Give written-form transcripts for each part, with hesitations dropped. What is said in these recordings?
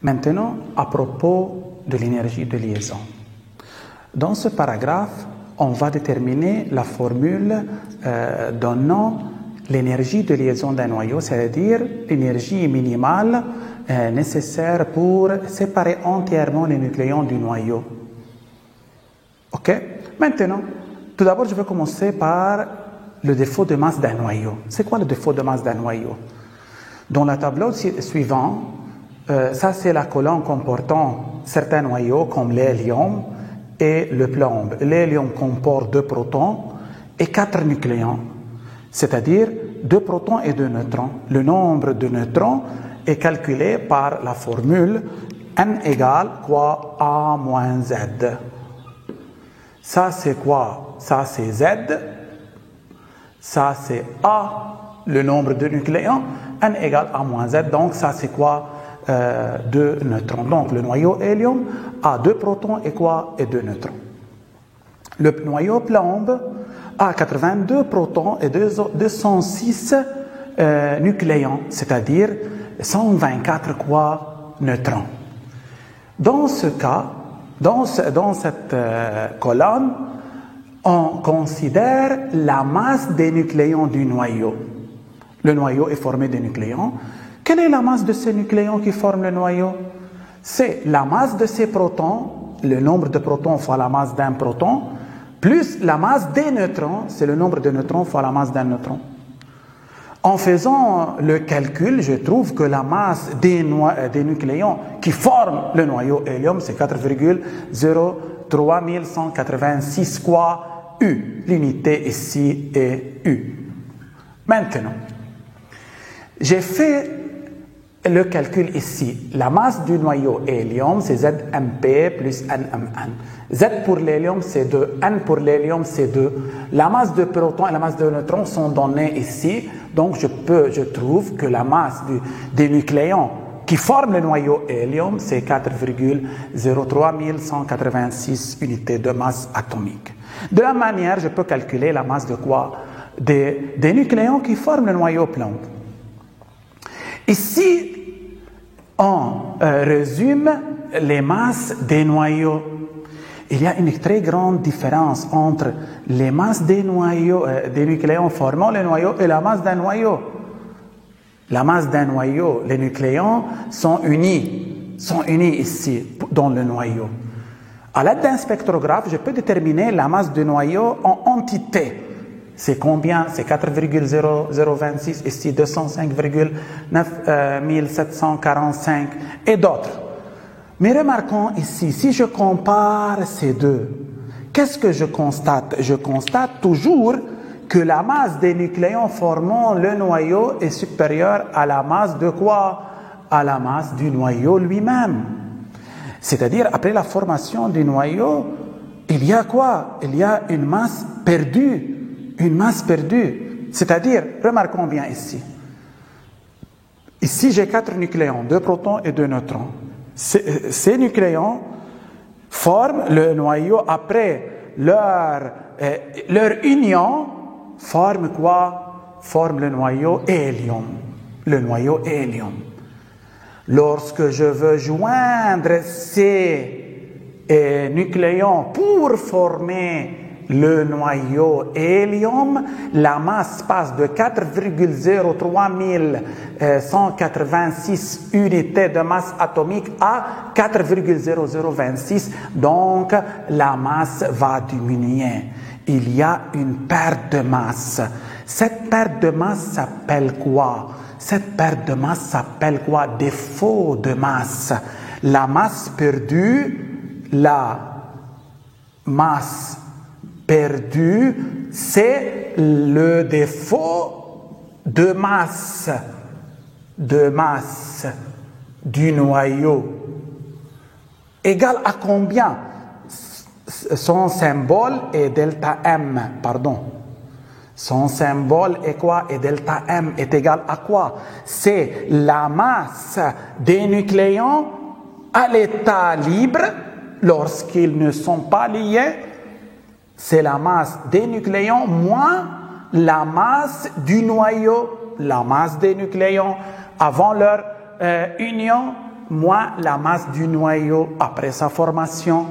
Maintenant, à propos de l'énergie de liaison. Dans ce paragraphe, on va déterminer la formule donnant l'énergie de liaison d'un noyau, c'est-à-dire l'énergie minimale nécessaire pour séparer entièrement les nucléons du noyau. Ok? Maintenant, tout d'abord, je vais commencer par le défaut de masse d'un noyau. C'est quoi le défaut de masse d'un noyau? Dans le tableau suivant, ça c'est la colonne comportant certains noyaux comme l'hélium et le plomb. L'hélium comporte 2 protons et 4 nucléons, c'est-à-dire 2 protons et 2 neutrons. Le nombre de neutrons est calculé par la formule n égale quoi A moins Z. Ça c'est quoi? Ça c'est Z. Ça c'est A, le nombre de nucléons. N égale A moins Z. Donc ça c'est quoi? 2 neutrons. Donc le noyau hélium a 2 protons et quoi? Et 2 neutrons. Le noyau plomb a 82 protons et 206 nucléons, c'est-à-dire 124 quoi? Neutrons. Dans ce cas, dans cette colonne, on considère la masse des nucléons du noyau. Le noyau est formé de nucléons. Quelle est la masse de ces nucléons qui forment le noyau? C'est la masse de ces protons, le nombre de protons fois la masse d'un proton, plus la masse des neutrons, c'est le nombre de neutrons fois la masse d'un neutron. En faisant le calcul, je trouve que la masse des nucléons qui forment le noyau hélium, c'est 4,03186 quoi U. L'unité ici est U. Maintenant, j'ai fait le calcul ici. La masse du noyau hélium, c'est ZMP plus NMN. Z pour l'hélium, c'est 2. N pour l'hélium, c'est 2. La masse de protons et la masse de neutrons sont données ici. Donc, je trouve que la masse des nucléons qui forment le noyau hélium, c'est 4,03186 unités de masse atomique. De la même manière, je peux calculer la masse de quoi? Des nucléons qui forment le noyau plomb. Ici, on résume les masses des noyaux. Il y a une très grande différence entre les masses des noyaux, des nucléons formant le noyau et la masse d'un noyau. La masse d'un noyau, les nucléons sont unis ici dans le noyau. À l'aide d'un spectrographe, je peux déterminer la masse du noyau en entités. C'est combien? C'est 4,0026, ici 205,9745 et d'autres. Mais remarquons ici, si je compare ces deux, qu'est-ce que je constate? Je constate toujours que la masse des nucléons formant le noyau est supérieure à la masse de quoi? À la masse du noyau lui-même. C'est-à-dire, après la formation du noyau, il y a quoi? Il y a une masse perdue. Une masse perdue. C'est-à-dire, remarquons bien ici. Ici, j'ai 4 nucléons, 2 protons et 2 neutrons. Ces nucléons forment le noyau après leur union, forment quoi? Forment le noyau hélium. Le noyau hélium. Lorsque je veux joindre ces nucléons pour former le noyau hélium, la masse passe de 4,03186 unités de masse atomique à 4,0026. Donc, la masse va diminuer. Il y a une perte de masse. Cette perte de masse s'appelle quoi? Cette perte de masse s'appelle quoi? Défaut de masse. La masse perdue, c'est le défaut de masse du noyau. Égal à combien? Son symbole est delta M, Son symbole est quoi? Et delta M est égal à quoi? C'est la masse des nucléons à l'état libre lorsqu'ils ne sont pas liés. C'est la masse des nucléons moins la masse du noyau. La masse des nucléons avant leur union moins la masse du noyau après sa formation,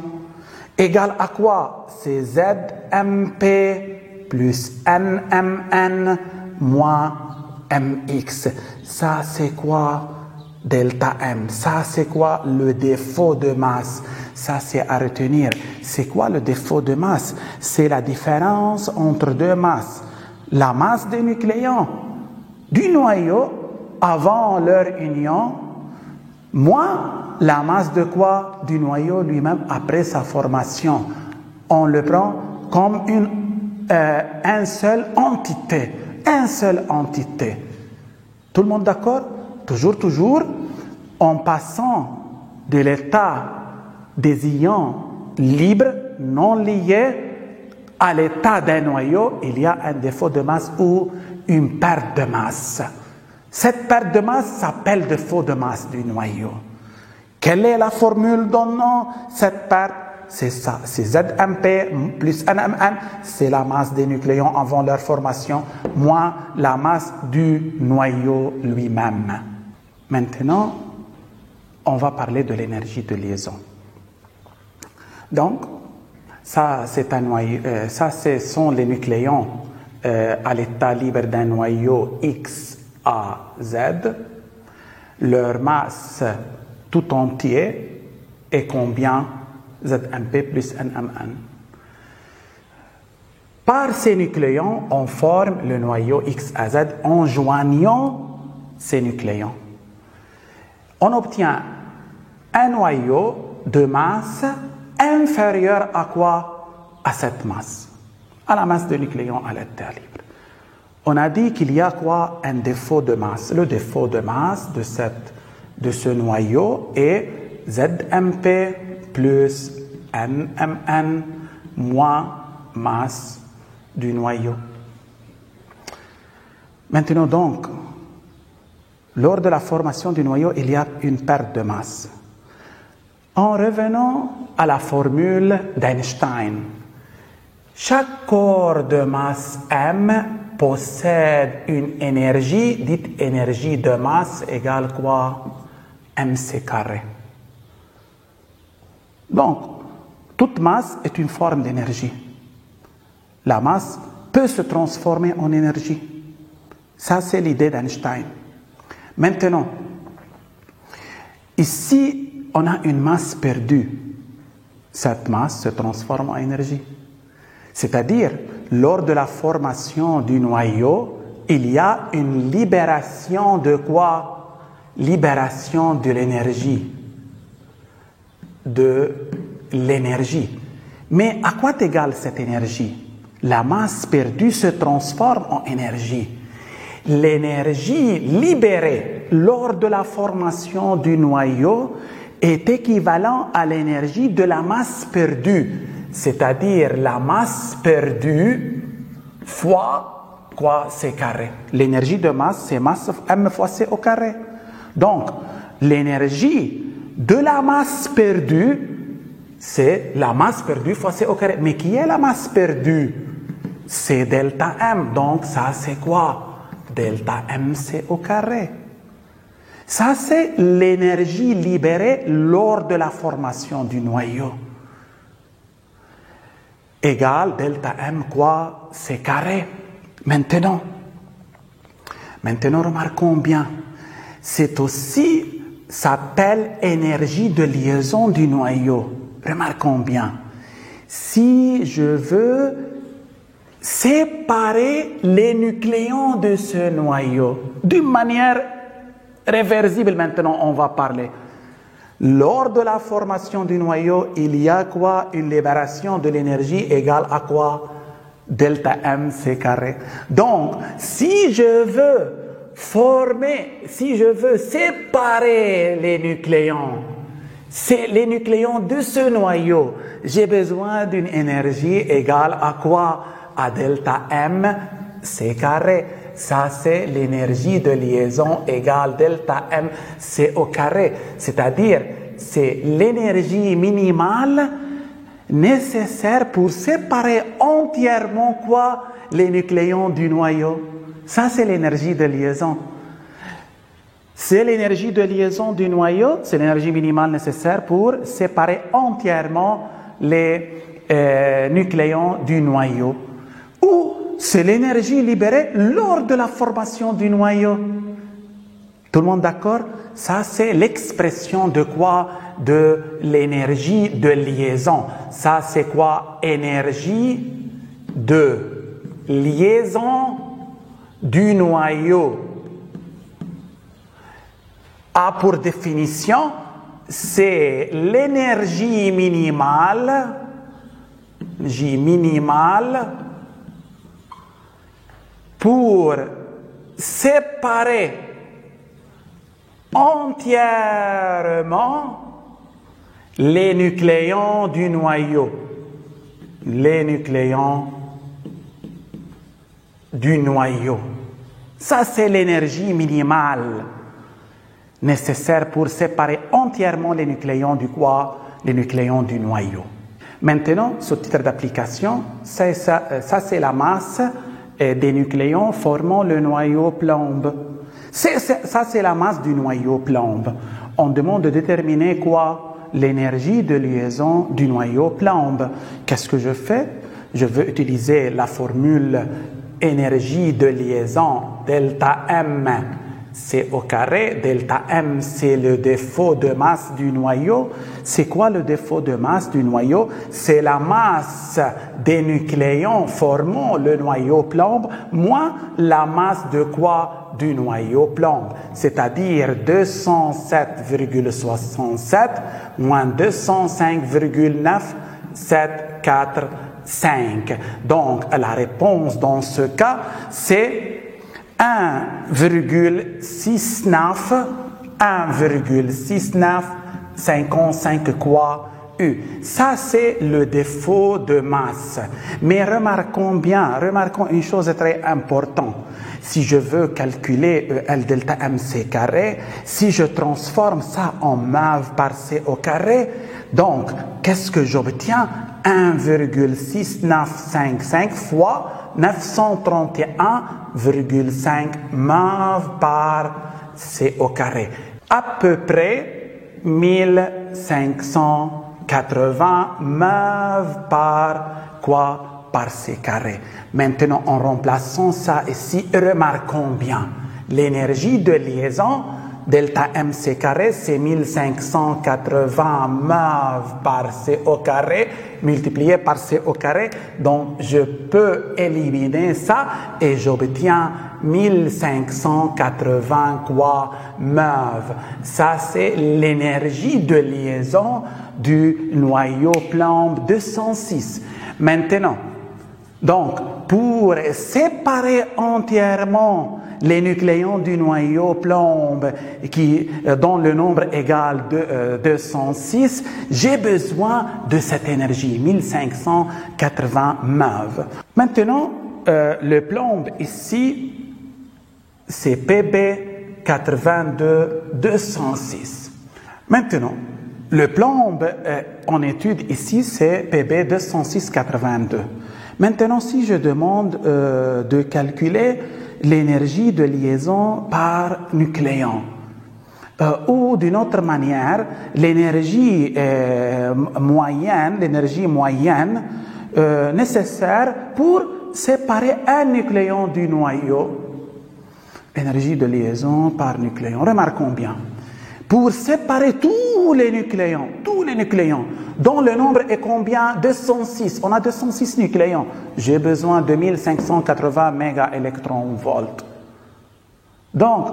égale à quoi? C'est ZMP plus NMN moins MX. Ça, c'est quoi? Delta M. Ça, c'est quoi? Le défaut de masse. Ça, c'est à retenir. C'est quoi le défaut de masse? C'est la différence entre deux masses. La masse des nucléons du noyau avant leur union, moins la masse de quoi? Du noyau lui-même après sa formation. On le prend comme une seule entité. Une seule entité. Tout le monde d'accord? Toujours, en passant de l'état des ions libres, non liés, à l'état d'un noyau, il y a un défaut de masse ou une perte de masse. Cette perte de masse s'appelle défaut de masse du noyau. Quelle est la formule donnant cette perte? C'est ça, c'est ZMP plus NMN, c'est la masse des nucléons avant leur formation, moins la masse du noyau lui-même. Maintenant, on va parler de l'énergie de liaison. Donc, ça, c'est un noyau, ça, ce sont les nucléons à l'état libre d'un noyau X, A, Z. Leur masse tout entier est combien? ZMP plus NMN. Par ces nucléons, on forme le noyau X à Z en joignant ces nucléons. On obtient un noyau de masse inférieure à quoi? À cette masse, à la masse de nucléons à l'état libre. On a dit qu'il y a quoi? Un défaut de masse. Le défaut de masse de ce noyau est ZMP plus NMN moins masse du noyau. Maintenant donc, lors de la formation du noyau, il y a une perte de masse. En revenant à la formule d'Einstein, chaque corps de masse M possède une énergie, dite énergie de masse égale quoi? mc carré. Donc, toute masse est une forme d'énergie. La masse peut se transformer en énergie. Ça, c'est l'idée d'Einstein. Maintenant, ici, on a une masse perdue. Cette masse se transforme en énergie. C'est-à-dire, lors de la formation du noyau, il y a une libération de quoi? Libération de l'énergie. Mais à quoi égale cette énergie? La masse perdue se transforme en énergie. L'énergie libérée lors de la formation du noyau est équivalente à l'énergie de la masse perdue, c'est-à-dire la masse perdue fois quoi? C carré. L'énergie de masse, c'est masse m fois c au carré. Donc, l'énergie de la masse perdue, c'est la masse perdue fois c au carré. Mais qui est la masse perdue? C'est delta m. Donc, ça, c'est quoi? Delta mc au carré. Ça, c'est l'énergie libérée lors de la formation du noyau. Égale delta m quoi? C carré. Maintenant, remarquons bien, c'est aussi, s'appelle énergie de liaison du noyau. Remarquons bien, si je veux séparer les nucléons de ce noyau d'une manière réversible, maintenant on va parler. Lors de la formation du noyau, il y a quoi? Une libération de l'énergie égale à quoi? Delta m c carré. Donc, si je veux séparer les nucléons de ce noyau, j'ai besoin d'une énergie égale à quoi? À delta m c carré. Ça, c'est l'énergie de liaison égale delta m c au carré. C'est-à-dire, c'est l'énergie minimale nécessaire pour séparer entièrement quoi? Les nucléons du noyau. Ça, c'est l'énergie de liaison. C'est l'énergie de liaison du noyau, c'est l'énergie minimale nécessaire pour séparer entièrement les nucléons du noyau. Ou c'est l'énergie libérée lors de la formation du noyau. Tout le monde d'accord? Ça, c'est l'expression de quoi? De l'énergie de liaison. Ça, c'est quoi? Énergie de liaison du noyau. A pour définition, c'est l'énergie minimale pour séparer entièrement les nucléons du noyau. Les nucléons du noyau. Ça, c'est l'énergie minimale nécessaire pour séparer entièrement les nucléons du quoi? Les nucléons du noyau. Maintenant, ce titre d'application, ça c'est la masse des nucléons formant le noyau plombe. Ça, c'est la masse du noyau plombe. On demande de déterminer quoi? L'énergie de liaison du noyau plombe. Qu'est-ce que je fais? Je veux utiliser la formule énergie de liaison delta M, c'est au carré. Delta M, c'est le défaut de masse du noyau. C'est quoi le défaut de masse du noyau? C'est la masse des nucléons formant le noyau plombe moins la masse de quoi? Du noyau plombe, c'est-à-dire 207,67 moins 205,975. Donc, la réponse dans ce cas, c'est 1,69 quoi U. Ça, c'est le défaut de masse. Mais remarquons une chose très importante. Si je veux calculer L delta MC carré, si je transforme ça en MAV par C au carré, donc, qu'est-ce que j'obtiens? 1,6955 fois 931,5 MAV par C au carré. À peu près 1580 MAV par quoi? Par C carré. Maintenant, en remplaçant ça ici, remarquons bien, l'énergie de liaison, delta MC carré, c'est 1580 MAV par C au carré, multiplié par C au carré. Donc, je peux éliminer ça et j'obtiens 1580 quoi MAV. Ça, c'est l'énergie de liaison du noyau plombe 206. Maintenant, donc, pour séparer entièrement les nucléons du noyau plombe dont le nombre égale 206, j'ai besoin de cette énergie, 1580 MAV. Maintenant, le plombe ici, c'est Pb 82-206. Maintenant, le plombe en étude ici, c'est Pb 206-82. Maintenant, si je demande de calculer l'énergie de liaison par nucléon, ou d'une autre manière, l'énergie moyenne nécessaire pour séparer un nucléon du noyau. Énergie de liaison par nucléon. Remarquons bien. Pour séparer tous les nucléons, dont le nombre est combien? 206. On a 206 nucléons. J'ai besoin de 1580 mégaélectronvolts. Donc,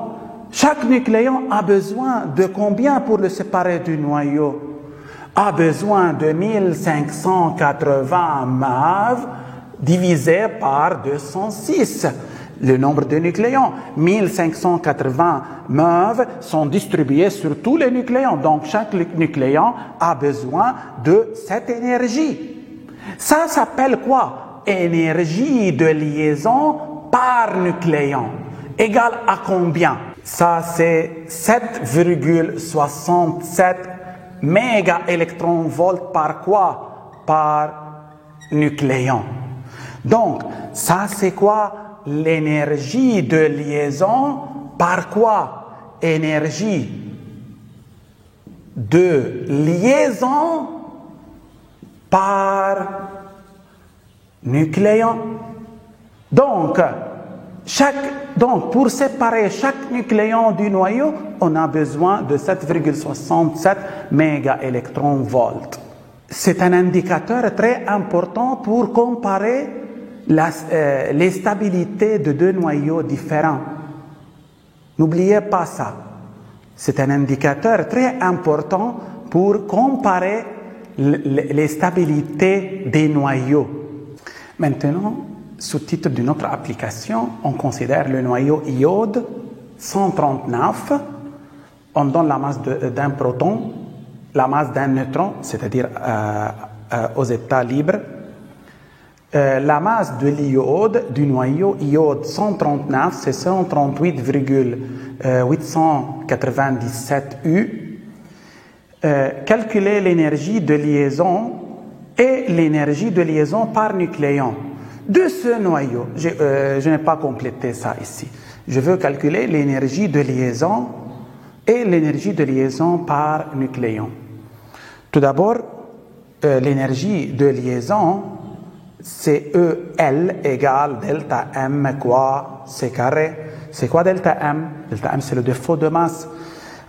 chaque nucléon a besoin de combien pour le séparer du noyau? A besoin de 1580 MAV divisé par 206. Le nombre de nucléons, 1580 MAV sont distribués sur tous les nucléons. Donc, chaque nucléon a besoin de cette énergie. Ça s'appelle quoi? Énergie de liaison par nucléon. Égale à combien? Ça, c'est 7,67 mégaélectronvolts par quoi? Par nucléon. Donc, ça, c'est quoi? L'énergie de liaison par quoi? énergie de liaison par nucléon. Donc, pour séparer chaque nucléon du noyau, on a besoin de 7,67 mégaélectronvolts. C'est un indicateur très important pour comparer les stabilités de deux noyaux différents. N'oubliez pas ça. C'est un indicateur très important pour comparer les stabilités des noyaux. Maintenant, sous-titre de notre application, on considère le noyau iode 139. On donne la masse d'un proton, la masse d'un neutron, c'est-à-dire aux états libres. La masse de l'iode, du noyau iode 139, c'est 138,897 U. Calculer l'énergie de liaison et l'énergie de liaison par nucléon de ce noyau. Je n'ai pas complété ça ici. Je veux calculer l'énergie de liaison et l'énergie de liaison par nucléon. Tout d'abord, l'énergie de liaison, c'est EL égale delta M quoi C carré. C'est quoi delta M? Delta M, c'est le défaut de masse.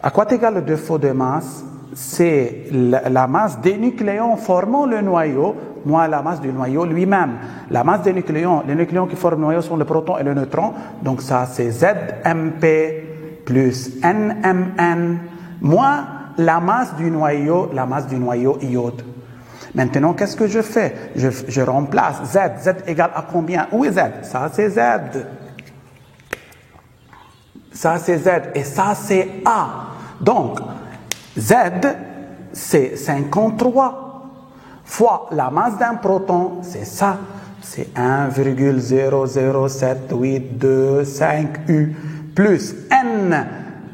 À quoi est égal le défaut de masse? C'est la masse des nucléons formant le noyau, moins la masse du noyau lui-même. La masse des nucléons, les nucléons qui forment le noyau sont le proton et le neutron. Donc ça, c'est ZMP plus NMN moins la masse du noyau iode. Maintenant, qu'est-ce que je fais? Je remplace Z. Z égale à combien? Où est Z? Ça, c'est Z. Ça, c'est Z. Et ça, c'est A. Donc, Z, c'est 53 fois la masse d'un proton, c'est ça. C'est 1,0078225 U plus N.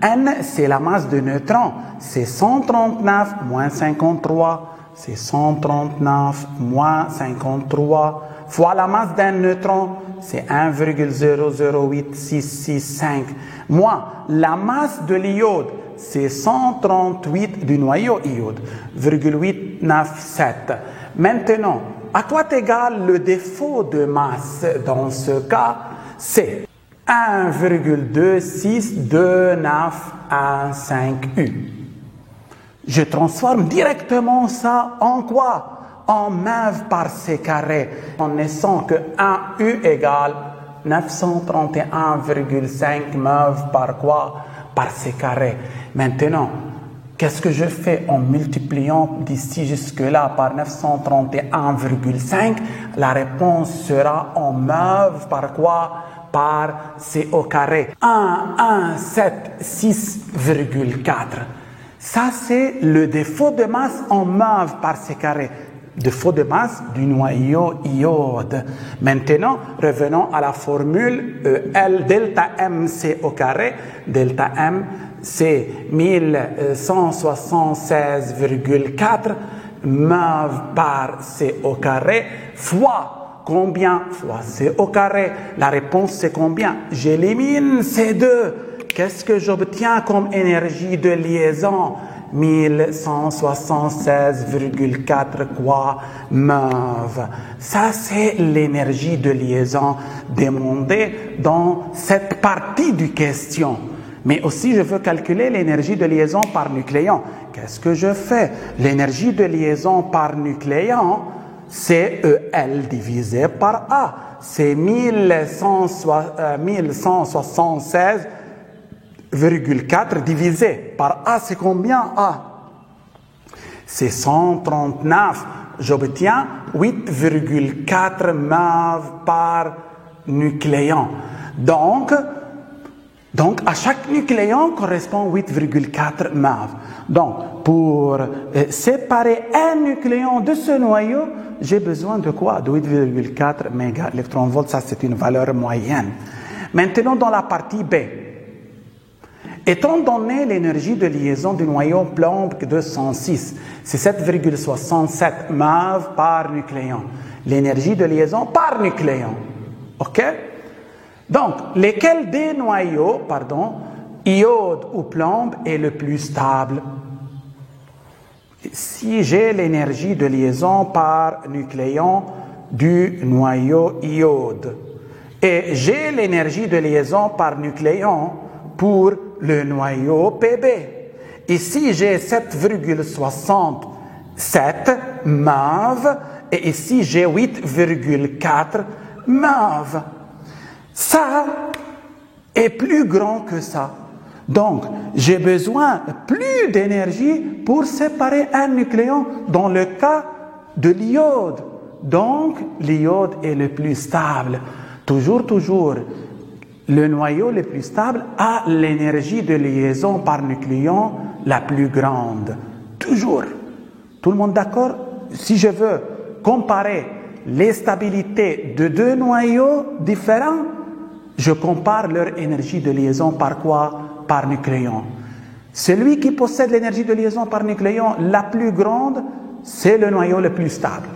N, c'est la masse de neutrons. C'est 139 moins 53. C'est 139 moins 53 fois la masse d'un neutron, c'est 1,008665 moins la masse de l'iode, c'est 138 du noyau iode, 0,897. Maintenant, à quoi est égal le défaut de masse dans ce cas? C'est 1,26291,5 U. Je transforme directement ça en quoi? En MeV par C carré, en laissant que 1U égale 931,5 MeV par quoi? Par C carré. Maintenant, qu'est-ce que je fais en multipliant d'ici jusque-là par 931,5? La réponse sera en MeV par quoi? Par C au carré. 1176,4. Ça, c'est le défaut de masse en MeV par C carré. Défaut de masse du noyau iode. Maintenant, revenons à la formule L delta M C au carré. Delta M, c'est 1176,4 MeV par C au carré fois combien? Fois C au carré. La réponse, c'est combien? J'élimine C2. Qu'est-ce que j'obtiens comme énergie de liaison? 1176,4 quoi MeV. Ça, c'est l'énergie de liaison demandée dans cette partie du question. Mais aussi, je veux calculer l'énergie de liaison par nucléon. Qu'est-ce que je fais? L'énergie de liaison par nucléon, c'est EL divisé par A. C'est 1176,4 divisé par A, c'est combien A? C'est 139. J'obtiens 8,4 MeV par nucléon. Donc, à chaque nucléon correspond 8,4 MeV. Donc, pour séparer un nucléon de ce noyau, j'ai besoin de quoi? De 8,4 mégaélectronvolts. Ça, c'est une valeur moyenne. Maintenant, dans la partie B. Étant donné l'énergie de liaison du noyau plomb 206, c'est 7,67 MeV par nucléon. L'énergie de liaison par nucléon. OK? Donc, lesquels des noyaux, iode ou plomb est le plus stable. Si j'ai l'énergie de liaison par nucléon du noyau iode et j'ai l'énergie de liaison par nucléon pour le noyau Pb. Ici, j'ai 7,67 MeV et ici, j'ai 8,4 MeV. Ça est plus grand que ça. Donc, j'ai besoin plus d'énergie pour séparer un nucléon dans le cas de l'iode. Donc, l'iode est le plus stable. Toujours, le noyau le plus stable a l'énergie de liaison par nucléon la plus grande. Toujours. Tout le monde d'accord? Si je veux comparer les stabilités de deux noyaux différents, je compare leur énergie de liaison par quoi? Par nucléon. Celui qui possède l'énergie de liaison par nucléon la plus grande, c'est le noyau le plus stable.